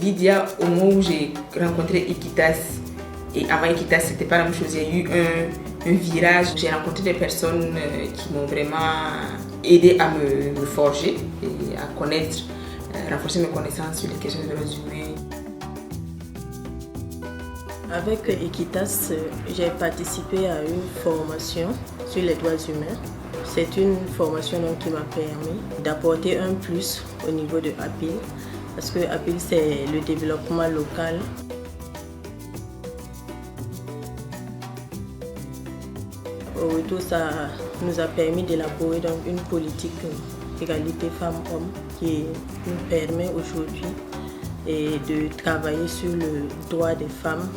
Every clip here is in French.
Lydia, au moment où j'ai rencontré Equitas, et avant Equitas, c'était pas la même chose. Il y a eu un virage. J'ai rencontré des personnes qui m'ont vraiment aidé à me forger et à connaître, renforcer mes connaissances sur les questions de droits humains. Avec Equitas, j'ai participé à une formation sur les droits humains. C'est une formation qui m'a permis d'apporter un plus au niveau de APIL, parce que APIL, c'est le développement local. Au retour, ça nous a permis d'élaborer une politique égalité femmes-hommes qui nous permet aujourd'hui de travailler sur le droit des femmes.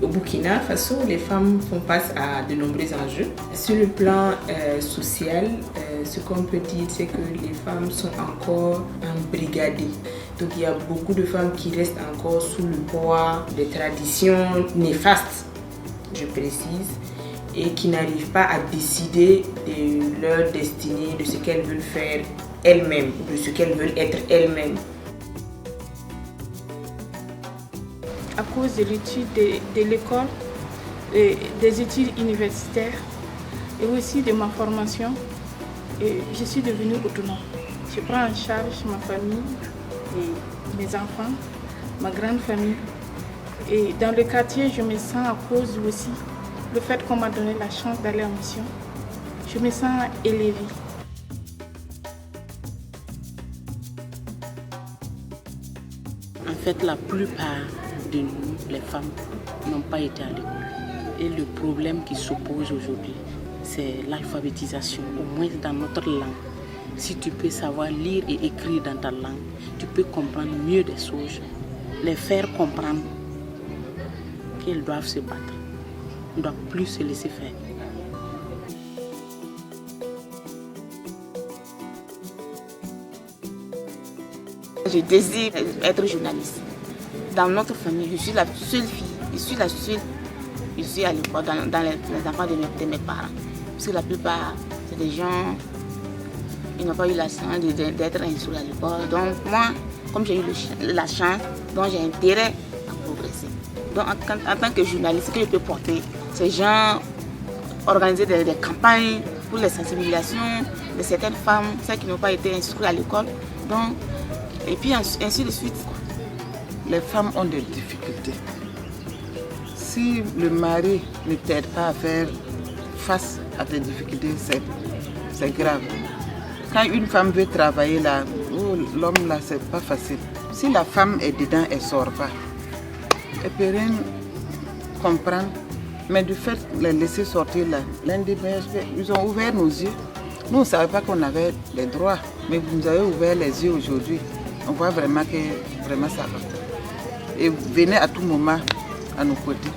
Au Burkina Faso, les femmes font face à de nombreux enjeux. Sur le plan social, ce qu'on peut dire, c'est que les femmes sont encore embrigadées. Donc il y a beaucoup de femmes qui restent encore sous le poids des traditions néfastes, je précise, et qui n'arrivent pas à décider de leur destinée, de ce qu'elles veulent faire elles-mêmes, de ce qu'elles veulent être elles-mêmes. À cause de l'étude de l'école, des études universitaires et aussi de ma formation, je suis devenue autonome. Je prends en charge ma famille, et mes enfants, ma grande famille. Et dans le quartier, je me sens à cause aussi le fait qu'on m'a donné la chance d'aller en mission. Je me sens élevée. En fait, la plupart de nous, les femmes, n'ont pas été à l'école. Et le problème qui s'oppose aujourd'hui, c'est l'alphabétisation, au moins dans notre langue. Si tu peux savoir lire et écrire dans ta langue, tu peux comprendre mieux des choses, les faire comprendre qu'elles doivent se battre. On ne doit plus se laisser faire. Je désire être journaliste. Dans notre famille, je suis la seule fille. Je suis la seule. Je suis à l'école dans les enfants de mes parents. Parce que la plupart, c'est des gens, ils n'ont pas eu la chance d'être instruits à l'école. Donc moi, comme j'ai eu la chance, donc j'ai intérêt à progresser. Donc en tant que journaliste, ce que je peux porter, c'est genre organiser des campagnes pour les sensibilisations de certaines femmes, celles qui n'ont pas été instruites à l'école. Donc, et puis ainsi de suite. Les femmes ont des difficultés. Si le mari ne t'aide pas à faire face à tes difficultés, c'est grave. Quand une femme veut travailler là, l'homme là, c'est pas facile. Si la femme est dedans, elle ne sort pas. Elle ne peut rien comprendre. Mais du fait de les laisser sortir là, ils ont ouvert nos yeux. Nous, on ne savait pas qu'on avait les droits, mais vous nous avez ouvert les yeux aujourd'hui. On voit vraiment que ça va. Et venez à tout moment à nos côtés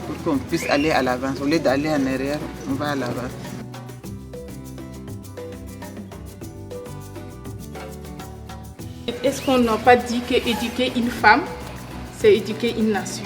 pour qu'on puisse aller à l'avant. Au lieu d'aller en arrière, on va à l'avant. Est-ce qu'on n'a pas dit qu'éduquer une femme, c'est éduquer une nation?